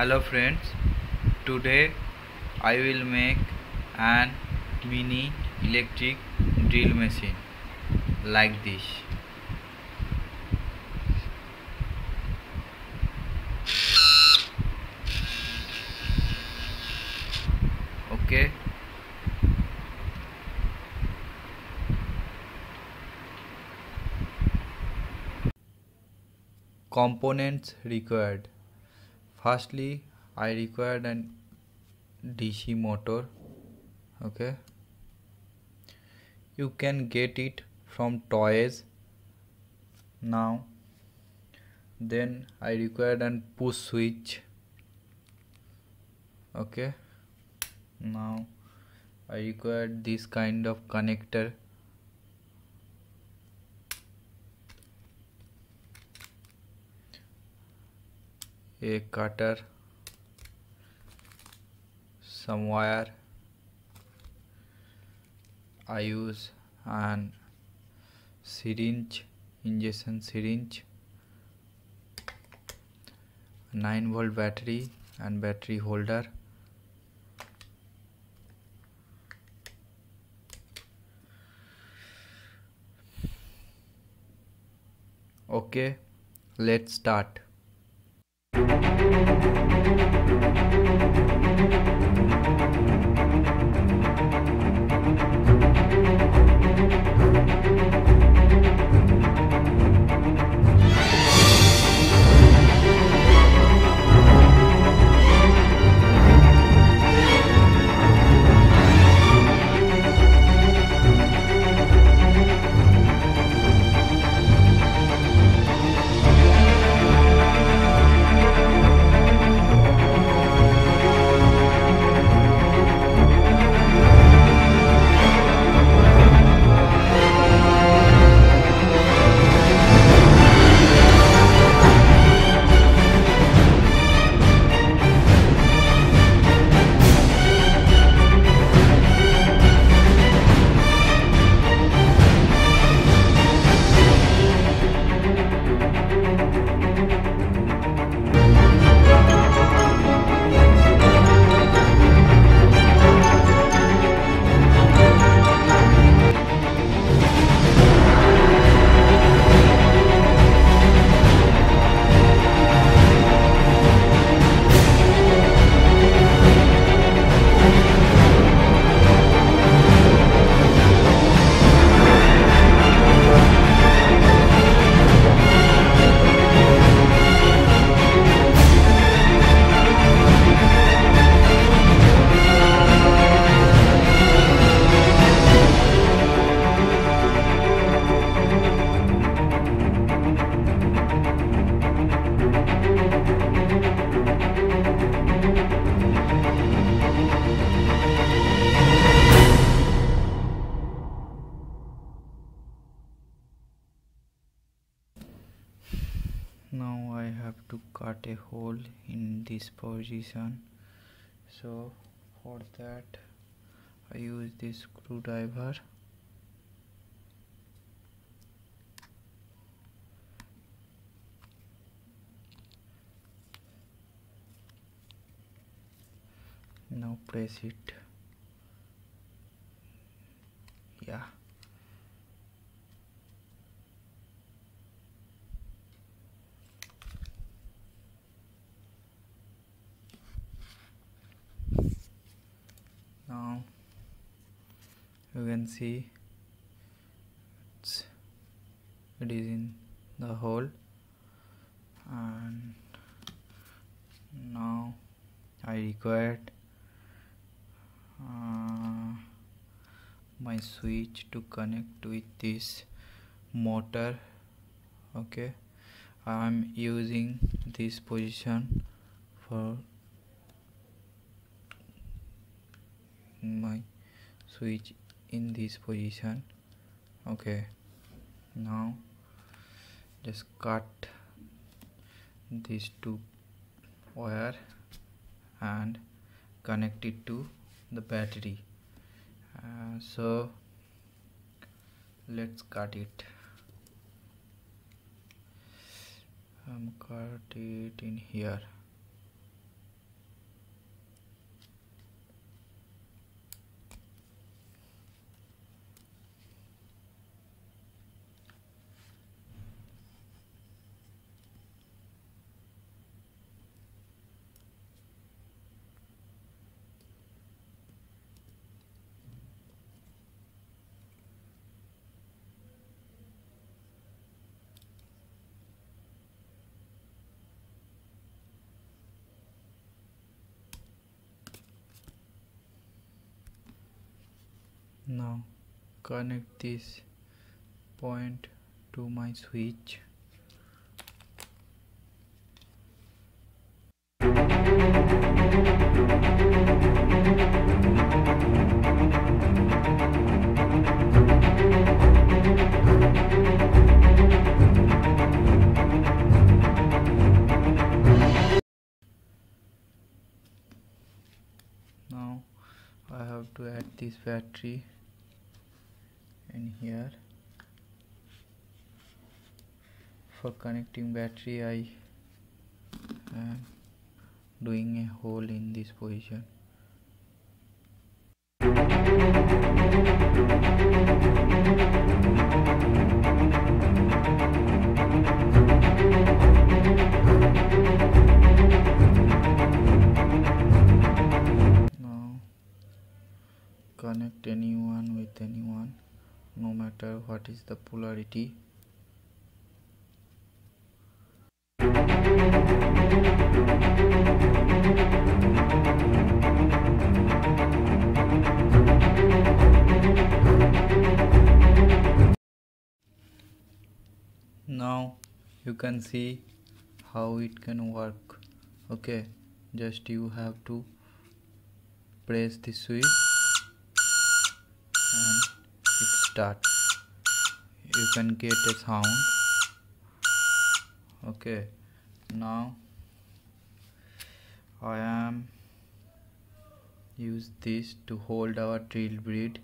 Hello friends, today I will make an mini electric drill machine like this. Okay, components required. Firstly, I required an DC motor. Okay, you can get it from toys. Now then I required an push switch. Okay, now I required this kind of connector, a cutter, some wire. I use an syringe, injection syringe, 9-volt battery and battery holder. Okay, let's start. Now I have to cut a hole in this position, so for that I use this screwdriver. Now press it. Yeah. Now you can see it is in the hole, and now I required my switch to connect with this motor. Okay, I am using this position for my switch in this position. Okay, now just cut these two wire and connect it to the battery. So let's cut it. Cut it in here. Now connect this point to my switch. Now I have to add this battery in here. For connecting battery, I am doing a hole in this position. Now connect anyone with anyone, no matter what is the polarity. Now you can see how it can work. Okay, just you have to press the switch and it starts. You can get a sound. Okay, now I am use this to hold our drill bit.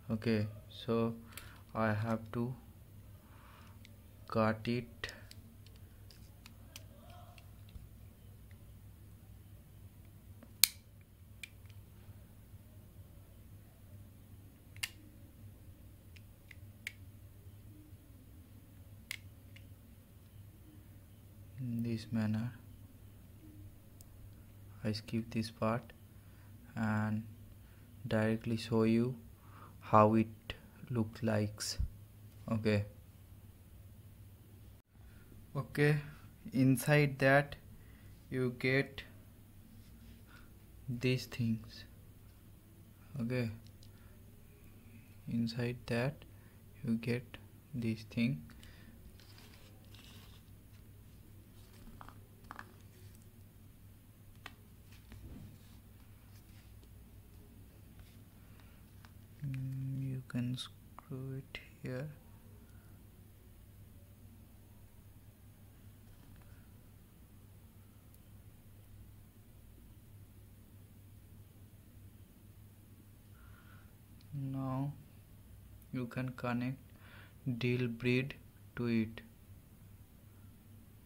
Okay, so I have to cut it. In this manner. I skip this part and directly show you how it looks like. Okay, inside that you get these things. Okay, inside that you get this thing. You can screw it here. Now you can connect drill bit to it.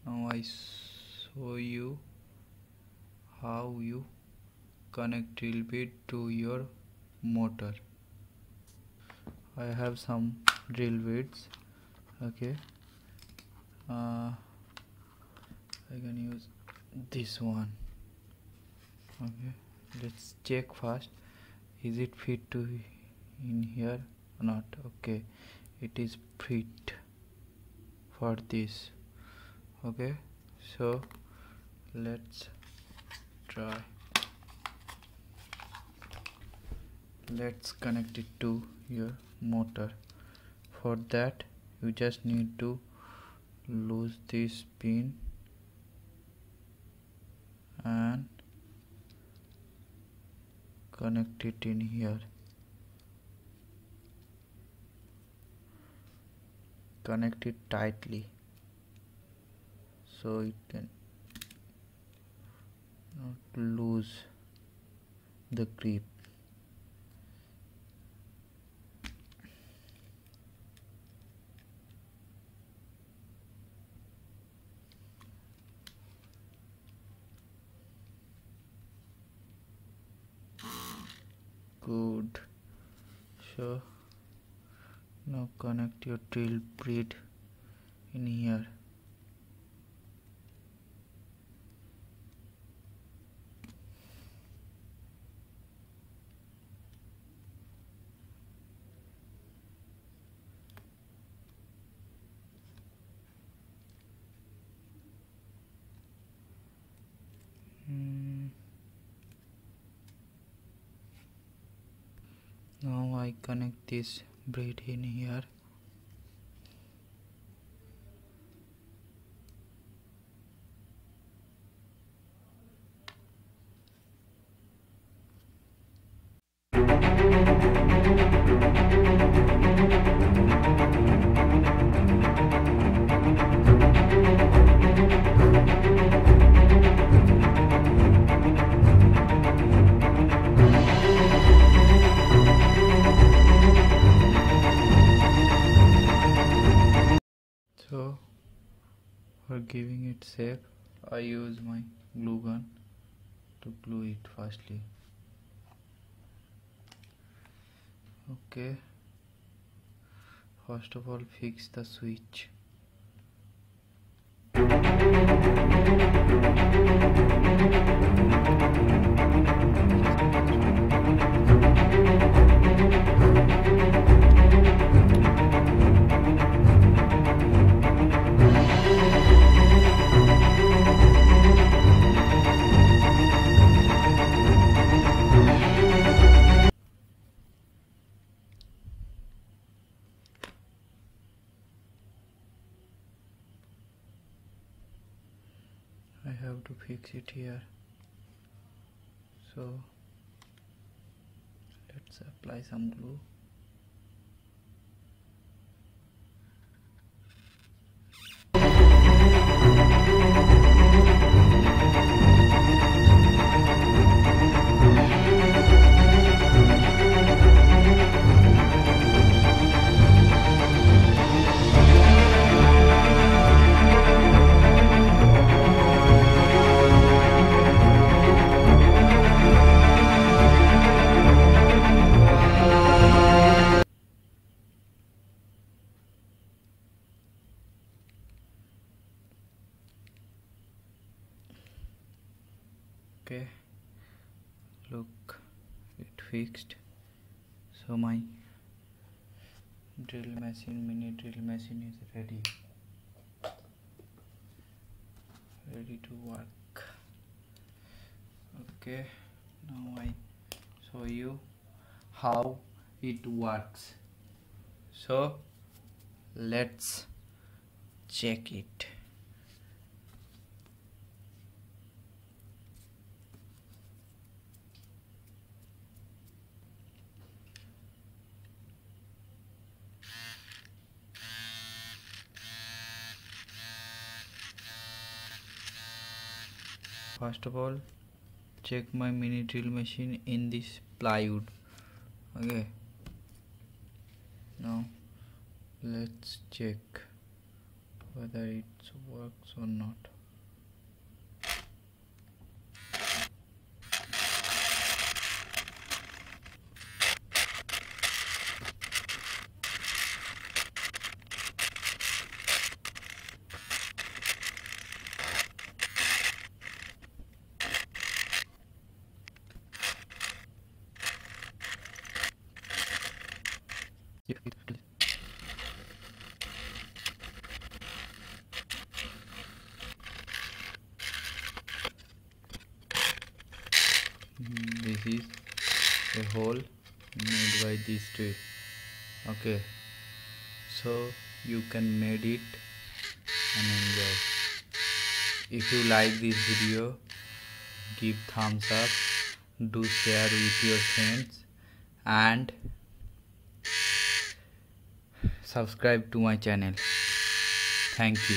Now I show you how you connect drill bit to your motor. I have some drill bits. Okay, I can use this one. Okay, let's check first, is it fit to in here or not? Okay, it is fit for this. Okay, so let's try. Let's connect it to your motor. For that you just need to lose this pin and connect it in here. Connect it tightly so it can not lose the grip. Good. So now connect your drill bit in here. Now I connect this braid in here. So for giving it shape, I use my glue gun to glue it firstly. Okay, first of all fix the switch. I have to fix it here, so let's apply some glue. Okay, look, it fixed. So my mini drill machine is ready to work. Okay, now I show you how it works. So let's check it. First of all, check my mini drill machine in this plywood. Okay, now let's check whether it works or not. This is a hole made by this tree. Okay, so you can made it and enjoy. If you like this video, give thumbs up, do share with your friends, and subscribe to my channel. Thank you.